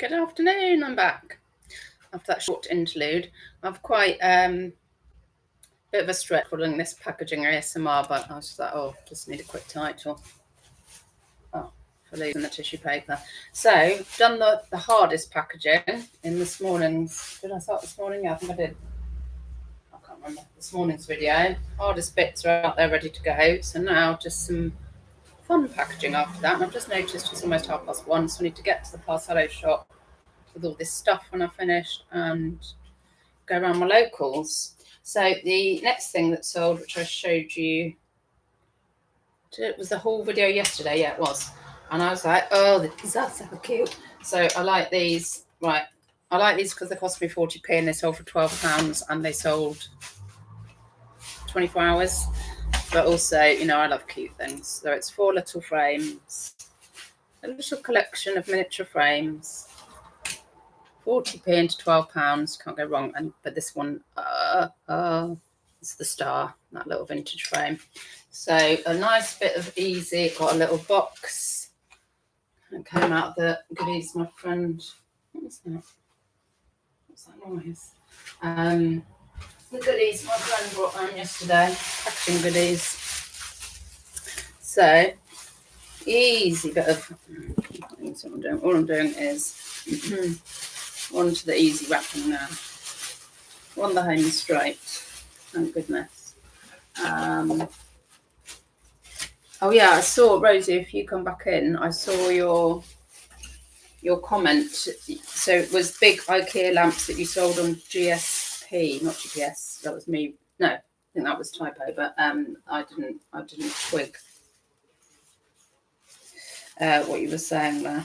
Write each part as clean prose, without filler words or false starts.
Good afternoon, I'm back. After that short interlude, I've quite bit of a stretch calling this packaging ASMR, but I was just like, oh, just need a quick title. Oh, for losing the tissue paper. So, done the hardest packaging in this morning's, did I start this morning? Yeah, I think I did. I can't remember. This morning's video. Hardest bits are out there ready to go. So now just some fun packaging after that. And I've just noticed it's almost 1:30, so I need to get to the Parcello shop with all this stuff when I've finished and go around my locals. So the next thing that sold, which I showed you, it was the whole video yesterday. Yeah, it was. And I was like, oh, these are so cute. So I like these. Right. I like these because they cost me 40p and they sold for £12 and they sold 24 hours. But also, you know, I love cute things. So it's 4 little frames, a little collection of miniature frames. 40p into £12, can't go wrong. But this one, it's the star, that little vintage frame. So a nice bit of easy. Got a little box. It came out of the goodies, my friend. What was that? What's that noise? The goodies my friend brought home yesterday. Packaging goodies. So easy bit of. All I'm doing is. Onto the easy wrapping now. On the home straight. Thank goodness. Oh yeah, I saw, Rosie, if you come back in, I saw your comment. So it was big IKEA lamps that you sold on GSP, not GPS. That was me. No, I think that was typo, but I didn't twig what you were saying there.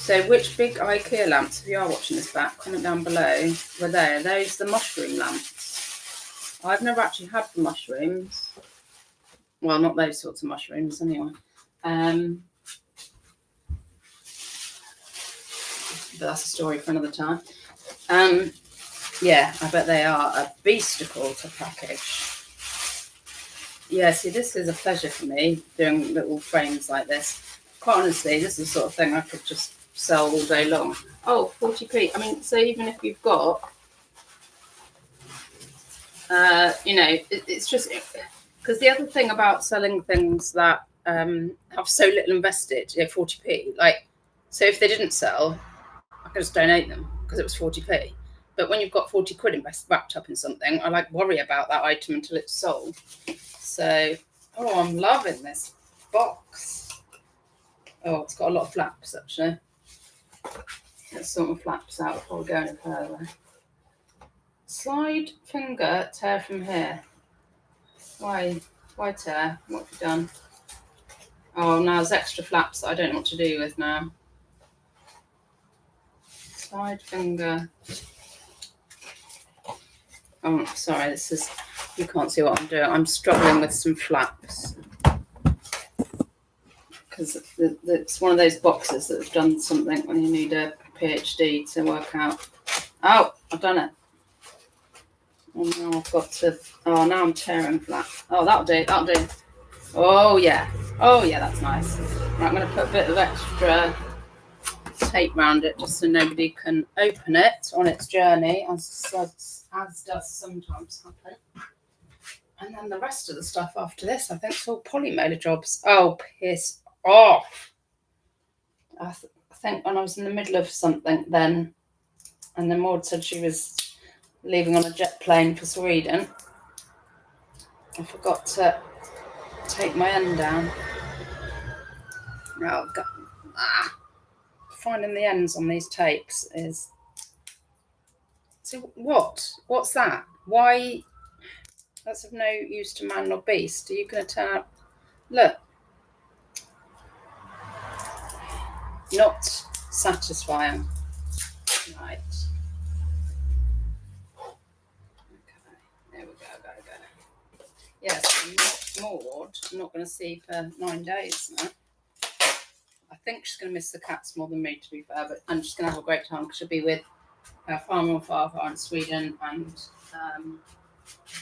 So which big IKEA lamps, if you are watching this back, comment down below, were they? Are those the mushroom lamps? I've never actually had the mushrooms. Well, not those sorts of mushrooms anyway. But that's a story for another time. Yeah, I bet they are a beasticle to package. Yeah, see, this is a pleasure for me, doing little frames like this. Quite honestly, this is the sort of thing I could just sell all day long. Oh, 40p. I mean, so even if you've got, you know, it's just, because the other thing about selling things that have so little invested, 40p, like, so if they didn't sell, I could just donate them because it was 40p. But when you've got 40 quid wrapped up in something, I like worry about that item until it's sold. So, oh, I'm loving this box. Oh, it's got a lot of flaps, actually. Let's sort of flaps out before we go any further. Slide finger, tear from here. Why tear? What have you done? Oh, now there's extra flaps that I don't know what to do with now. Slide finger. Oh, sorry, this is, you can't see what I'm doing. I'm struggling with some flaps. Because it's one of those boxes that have done something when you need a PhD to work out. Oh, I've done it. And now I've got to, oh, now I'm tearing flat. Oh, that'll do. Oh, yeah, that's nice. Right, I'm going to put a bit of extra tape around it just so nobody can open it on its journey, as does sometimes happen. And then the rest of the stuff after this, I think it's all polymailer jobs. Oh, piss off. I think when I was in the middle of something then, and then Maud said she was leaving on a jet plane for Sweden, I forgot to take my end down. Oh, God. Finding the ends on these tapes is... So what's that? Why? That's of no use to man nor beast. Are you going to turn up? Look. Not satisfying. Right. Okay. There we go. Yes, Maud, I'm not going to see for 9 days now. I think she's going to miss the cats more than me, to be fair, but I'm just going to have a great time because she'll be with her farmer and father in Sweden and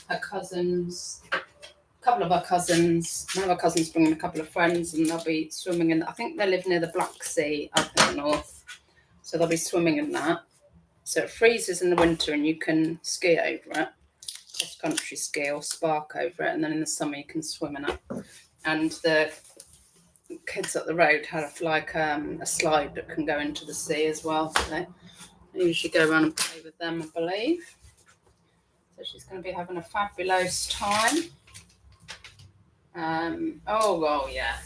her cousin's couple of our cousins, one of our cousins bringing a couple of friends, and they'll be swimming in, I think they live near the Black Sea up in the north, so they'll be swimming in that. So it freezes in the winter and you can ski over it, cross-country ski or spark over it, and then in the summer you can swim in it. And the kids up the road have like a slide that can go into the sea as well, so they usually go around and play with them, I believe. So she's going to be having a fabulous time. Oh, well, yeah.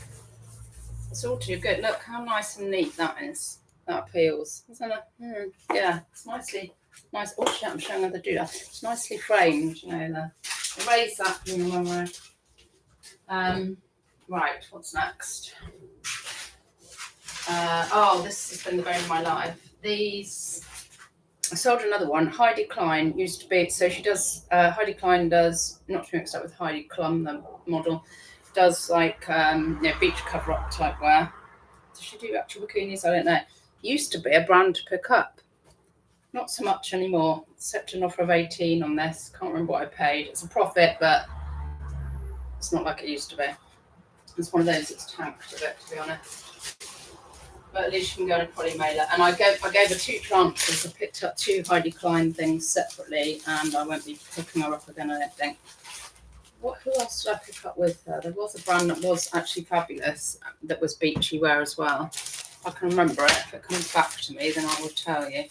It's all too good. Look how nice and neat that is. That peels, isn't it? Yeah, it's nicely, nice. Oh shit, I'm showing how to do that. It's nicely framed, you know. Erase that from your memory. Right, what's next? This has been the bane of my life. These, I sold another one. Heidi Klein used to be, so she does, Heidi Klein does, not to mix up with Heidi Klum, the model, does like, beach cover-up type wear. Does she do actual bikinis? I don't know. Used to be a brand to pick up. Not so much anymore. Accepted an offer of 18 on this. Can't remember what I paid. It's a profit, but it's not like it used to be. It's one of those that's tanked a bit, to be honest. But at least you can go on a poly mailer. And I gave her 2 tranches. I picked up 2 Heidi Klein things separately, and I won't be picking her up again, I don't think. Who else did I pick up with her? There was a brand that was actually fabulous that was beachy wear as well. I can remember it. If it comes back to me, then I will tell you.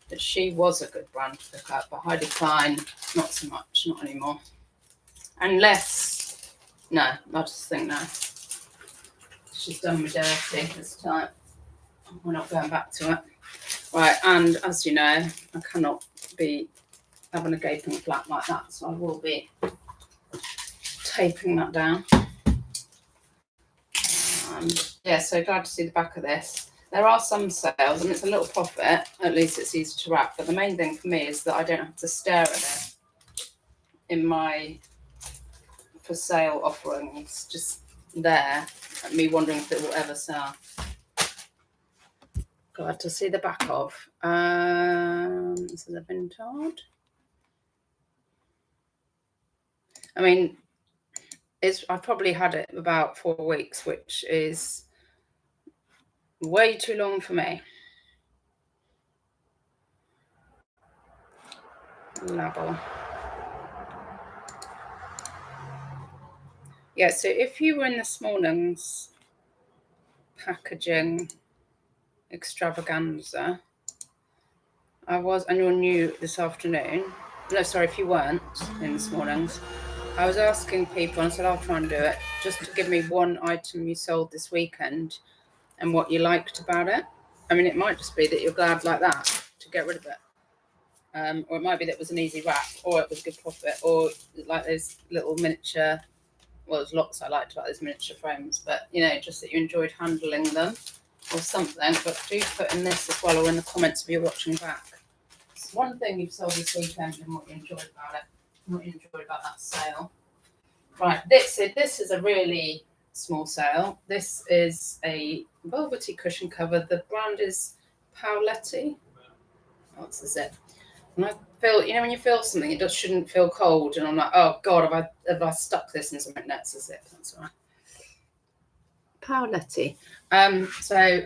But she was a good brand to pick up. But Heidi Klein, not so much, not anymore. Unless, no, I just think no. She's done me dirty this time. We're not going back to it. Right, and as you know, I cannot be having a gaping flap like that, so I will be taping that down. So glad to see the back of this. There are some sales and it's a little profit, at least it's easy to wrap, but the main thing for me is that I don't have to stare at it in my for sale offerings, just there, me wondering if it will ever sell. Glad to see the back of. This is a vintage. I mean, I've probably had it about 4 weeks, which is way too long for me. Label. Yeah, so if you were in this morning's packaging extravaganza, and you're new this afternoon. No, sorry, if you weren't in this morning's, I was asking people, and I said I'll try and do it, just to give me one item you sold this weekend and what you liked about it. I mean, it might just be that you're glad like that to get rid of it. Or it might be that it was an easy wrap, or it was good profit, or like those little miniature, well, there's lots I liked about those miniature frames, but, just that you enjoyed handling them or something. But do put in this as well, or in the comments if you're watching back. It's one thing you've sold this weekend and what you enjoyed about it, what you enjoyed about that sale. Right, this is a really small sale. This is a velvety cushion cover. The brand is Paoletti. What's the zip? And I feel, when you feel something, it just shouldn't feel cold. And I'm like, oh God, have I stuck this in something? That's a zip. That's all right. Paoletti. So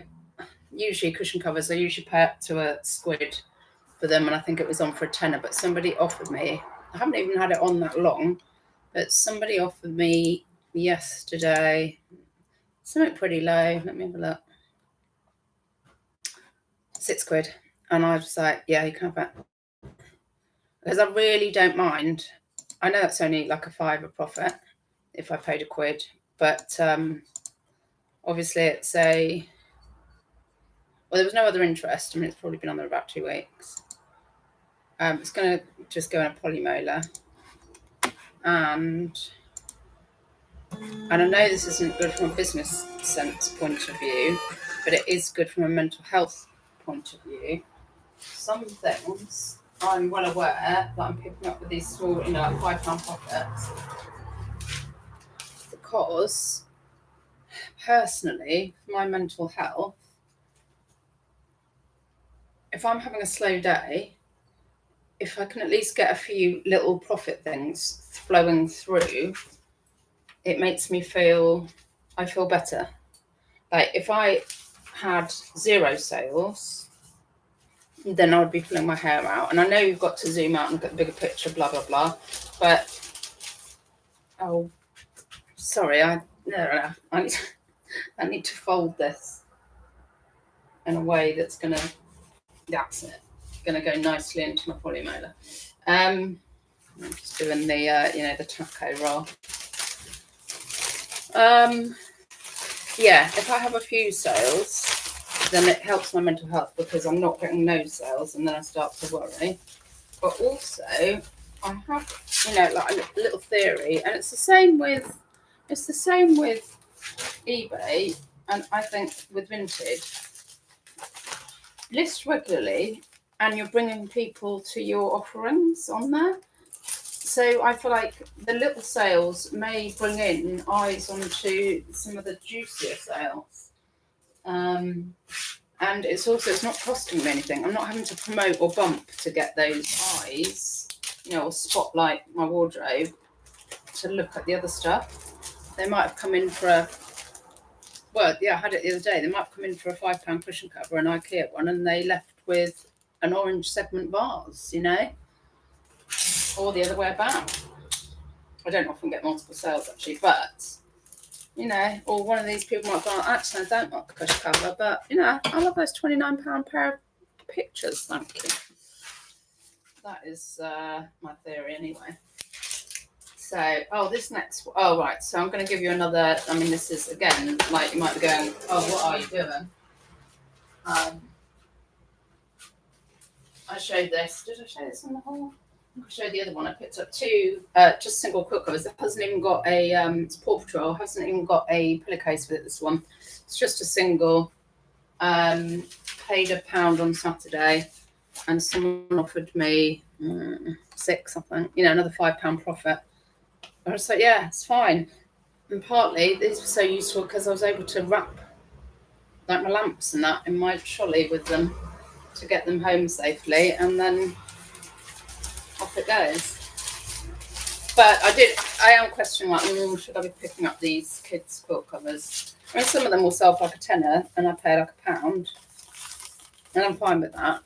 usually cushion covers, I usually pay up to a £1 for them, and I think it was on for a tenner. But somebody offered me, I haven't even had it on that long, but somebody offered me yesterday something pretty low. Let me have a look. £6. And I was like, yeah, you can have it. Because I really don't mind. I know it's only like a £5 profit if I paid £1, but obviously it's there was no other interest. I mean, it's probably been on there about 2 weeks. It's going to just go in a poly mailer. And I know this isn't good from a business sense point of view, but it is good from a mental health point of view. Some things I'm well aware that I'm picking up with these small, like £5 profits, because personally, for my mental health, if I'm having a slow day, if I can at least get a few little profit things flowing through, it makes me feel, I feel better. Like if I had 0 sales, then I would be pulling my hair out. And I know you've got to zoom out and look at the bigger picture, blah, blah, blah. But, oh, sorry, I need to fold this in a way that's going to, that's it, going to go nicely into my polymolar. I'm just doing the, the taco roll. Yeah, if I have a few sales, then it helps my mental health because I'm not getting no sales and then I start to worry. But also, I have, like a little theory, and it's the same with eBay, and I think with vintage. List regularly, and you're bringing people to your offerings on there. So I feel like the little sales may bring in eyes onto some of the juicier sales. And it's not costing me anything. I'm not having to promote or bump to get those eyes, or spotlight my wardrobe to look at the other stuff. They might have come in for I had it the other day. They might have come in for a £5 cushion cover, an IKEA one, and they left with an orange segment vase, or the other way about. I don't often get multiple sales actually, but or one of these people might go, actually, I don't want the cushion cover, but I love those £29 pair of pictures, thank you. That is my theory anyway. So, this next, right, so I'm going to give you another, this is, again, like, you might be going, what are you doing? I showed this, did I show this on the whole? I showed the other one. I picked up 2 just single quilt covers. It hasn't even got a it's Paw Patrol, hasn't even got a pillowcase with it, this one. It's just a single. Paid £1 on Saturday, and someone offered me 6, I think, another £5 profit. I was like, yeah, it's fine. And partly these were so useful because I was able to wrap like my lamps and that in my trolley with them to get them home safely, and then off it goes. But I am questioning, like, should I be picking up these kids' quilt covers? Some of them will sell for like a tenner, and I pay like £1, and I'm fine with that.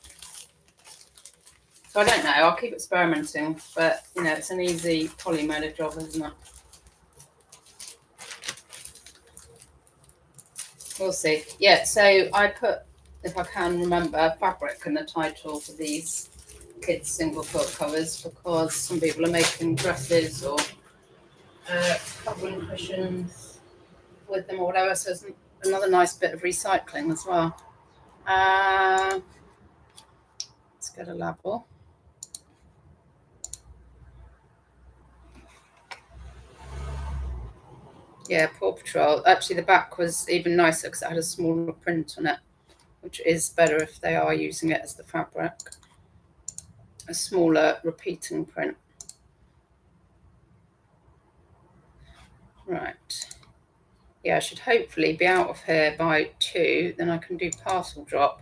So I don't know. I'll keep experimenting, but it's an easy polymolar job, isn't it? We'll see. Yeah. So I put, if I can remember, fabric in the title for these kids' single quilt covers because some people are making dresses or covering cushions with them or whatever. So it's another nice bit of recycling as well. Let's get a label. Yeah, Paw Patrol. Actually, the back was even nicer because it had a smaller print on it, which is better if they are using it as the fabric. A smaller repeating print. Right. Yeah, I should hopefully be out of here by 2. Then I can do parcel drop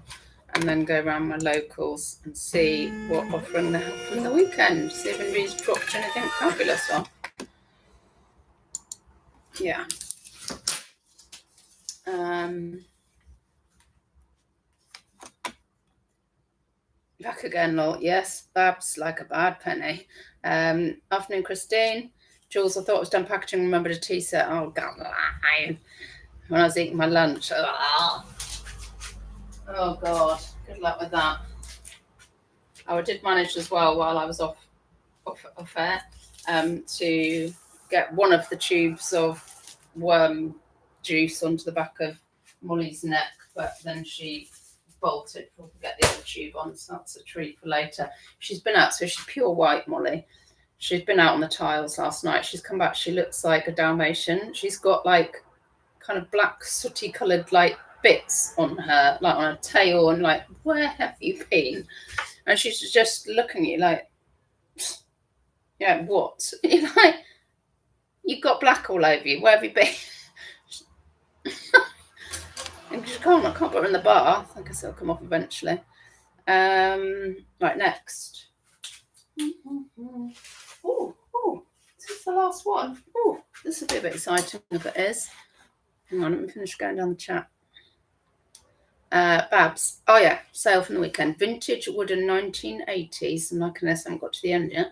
and then go around my locals and see what offering they have for the weekend. See if anybody's dropped anything fabulous on. Yeah. Back again, Lol. Yes, Babs like a bad penny. Afternoon, Christine. Jules, I thought I was done packaging. Remembered a tea set. Oh, God. When I was eating my lunch. Oh, God. Good luck with that. I did manage as well while I was off air to get one of the tubes of worm juice onto the back of Molly's neck, but then she bolted to get the other tube on, so that's a treat for later. She's been out, so she's pure white, Molly. She's been out on the tiles last night. She's come back. She looks like a Dalmatian. She's got like kind of black sooty coloured like bits on her, like on her tail, and like, where have you been? And she's just looking at you like, yeah, what? You're like, you've got black all over you. Where have you been? And I can't put her in the bath. I guess it'll come off eventually. Right, next. Oh, This is the last one. Oh, this will be a bit exciting if it is. Hang on, let me finish going down the chat. Babs. Oh yeah, sale from the weekend. Vintage wooden 1980s. And like this, I haven't got to the end yet.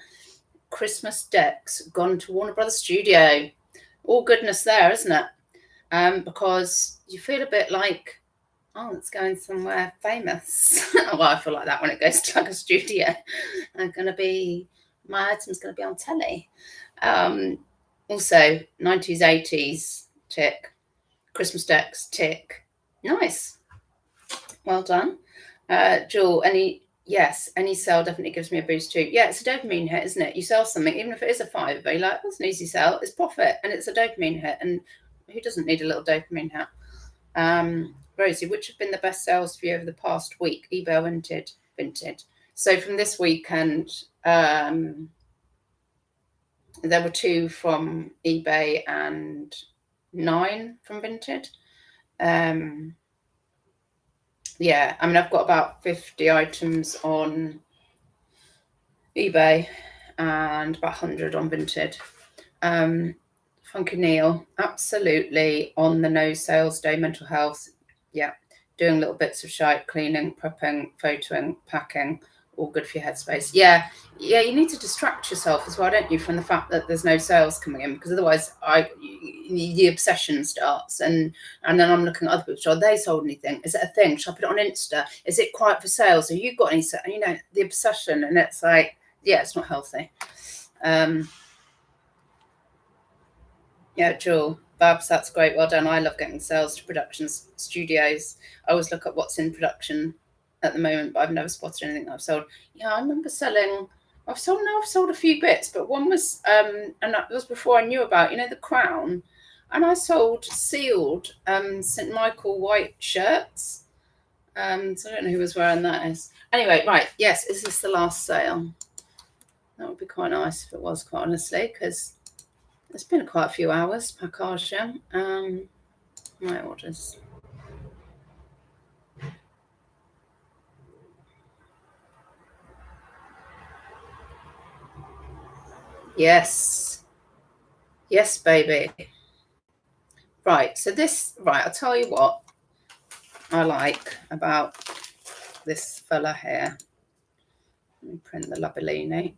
Christmas decks gone to Warner Brothers Studio. All goodness there, isn't it? Because you feel a bit like, oh, it's going somewhere famous. Well, I feel like that when it goes to like a studio. My item's going to be on telly. Also, 90s, 80s, tick. Christmas decks, tick. Nice. Well done. Jewel, any sale definitely gives me a boost too. Yeah, it's a dopamine hit, isn't it? You sell something, even if it is a £5, you're like, that's an easy sell. It's profit, and it's a dopamine hit. And who doesn't need a little dopamine hit? Rosie, which have been the best sales for you over the past week? eBay or vintage? So from this weekend, there were 2 from eBay and 9 from vintage. Yeah, I mean, I've got about 50 items on eBay and about 100 on vintage. Funky Neil, absolutely on the no sales day, mental health. Yeah, doing little bits of shite, cleaning, prepping, photoing, packing, all good for your headspace. Yeah, you need to distract yourself as well, don't you, from the fact that there's no sales coming in, because otherwise the obsession starts, and then I'm looking at other people. Have they sold anything? Is it a thing? Should I put it on Insta? Is it quiet for sales? Have you got any? The obsession, and it's like, yeah, it's not healthy. Yeah, Jewel, Babs, that's great. Well done. I love getting sales to production studios. I always look at what's in production at the moment, but I've never spotted anything that I've sold. Yeah, I remember selling. I've sold a few bits, but one was, and that was before I knew about, the crown, and I sold sealed St. Michael white shirts. So I don't know who was wearing that is. Anyway, right, yes, is this the last sale? That would be quite nice if it was, quite honestly, because it's been quite a few hours, Pakasha. My orders. Yes, baby. Right, so I'll tell you what I like about this fella here. Let me print the Labellini.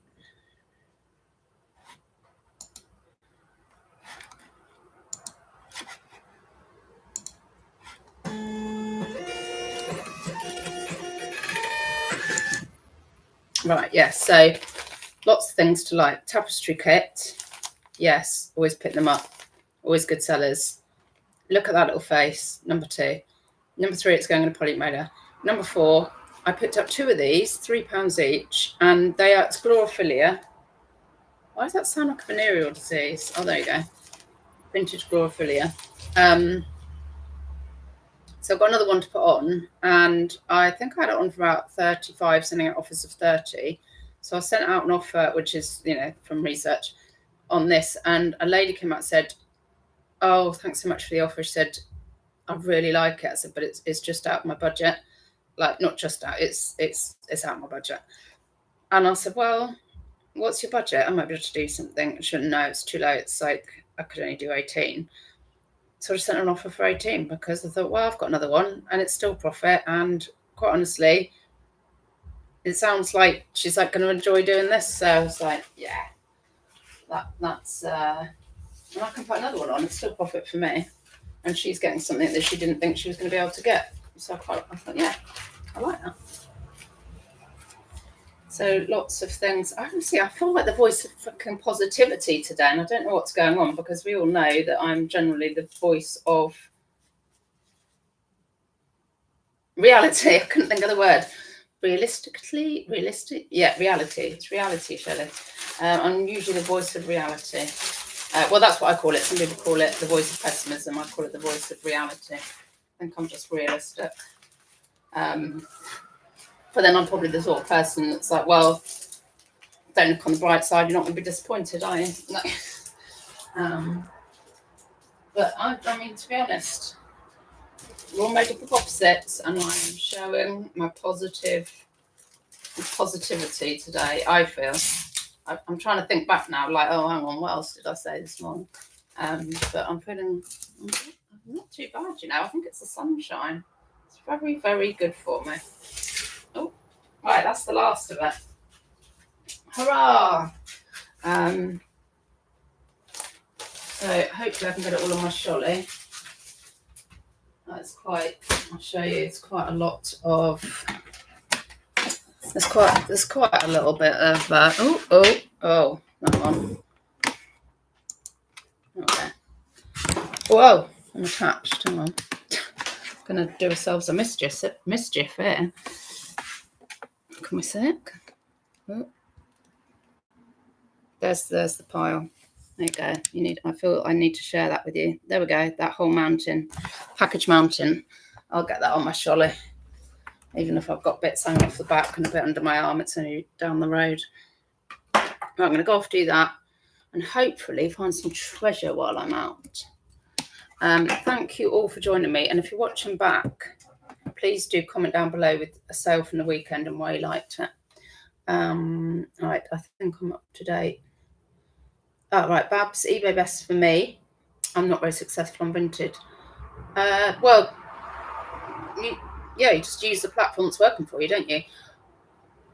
Right, yes, so lots of things to like. Tapestry kit, yes, always pick them up. Always good sellers. Look at that little face, number 2. Number 3, it's going in a polymotor. Number 4, I picked up 2 of these, £3 each, and they are sclerophilia. Why does that sound like a venereal disease? Oh, there you go. Vintage sclerophilia. So I've got another one to put on, and I think I had it on for about 35, sending out offers of 30. So I sent out an offer, which is, from research on this, and a lady came out and said, oh, thanks so much for the offer. She said, I really like it. I said, but it's just out of my budget. Like, not just out, it's out of my budget. And I said, well, what's your budget? I might be able to do something. She said, no, it's too low. It's like, I could only do 18. So I sent her an offer for 18 because I thought, well, I've got another one and it's still profit. And quite honestly, it sounds like she's like going to enjoy doing this. So I was like, yeah, that's, and I can put another one on. It's still profit for me. And she's getting something that she didn't think she was going to be able to get. So I thought, yeah, I like that. So lots of things. I feel like the voice of fucking positivity today, and I don't know what's going on, because we all know that I'm generally the voice of reality. I couldn't think of the word. Realistic? Yeah, reality. It's reality, Shelley. I'm usually the voice of reality. Well, that's what I call it. Some people call it the voice of pessimism. I call it the voice of reality. I think I'm just realistic. But then I'm probably the sort of person that's like, well, don't look on the bright side. You're not going to be disappointed, are you? No. But I mean, to be honest, we're all made up of opposites, and I'm showing my positivity today, I feel. I'm trying to think back now, like, oh, hang on, what else did I say this morning? But I'm feeling not too bad, you know. I think it's the sunshine. It's very, very good for me. Oh, right, that's the last of it. Hurrah! So hopefully I can get it all on my trolley. That's quite. I'll show you. It's quite a lot of. There's quite a little bit of. Oh, that one. Okay. Whoa, I'm attached. Hang on. Gonna do ourselves a mischief here. Can we see it? Oh. There's the pile. There you go. I feel I need to share that with you. There we go. That whole mountain, package mountain. I'll get that on my trolley. Even if I've got bits hanging off the back and a bit under my arm, it's only down the road. Right, I'm going to go off do that and hopefully find some treasure while I'm out. Thank you all for joining me. And if you're watching back, please do comment down below with a sale from the weekend and why you liked it. Right, I think I'm up to date. Oh, right, Babs, eBay best for me. I'm not very successful on Vinted. Well, you just use the platform that's working for you, don't you?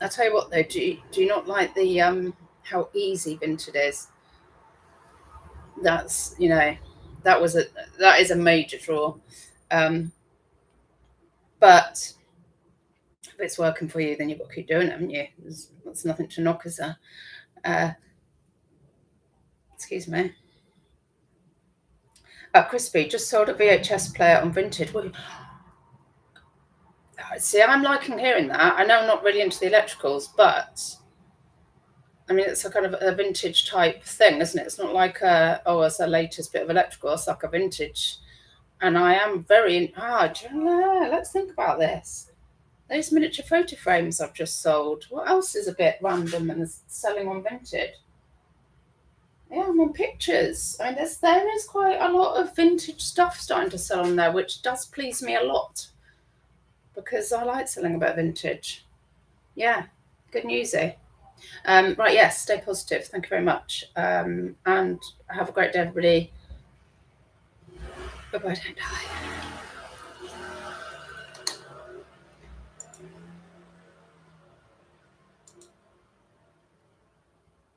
I'll tell you what, though, do you not like the how easy Vinted is? That's, you know, that is a major draw. But if it's working for you, then you've got to keep doing it, haven't you? There's nothing to knock, is there? Excuse me. Crispy just sold a VHS player on Vinted. Well, see, I'm liking hearing that. I know I'm not really into the electricals, but I mean, it's a kind of a vintage type thing, isn't it? It's not like it's the latest bit of electrical. It's like a vintage. And I am very let's think about this. Those miniature photo frames I've just sold. What else is a bit random and is selling on Vinted? Yeah, I'm on pictures. I mean, there is quite a lot of vintage stuff starting to sell on there, which does please me a lot because I like selling a bit of vintage. Yeah, good newsy. Right, yes, stay positive. Thank you very much. And have a great day, everybody. Bye-bye, don't die.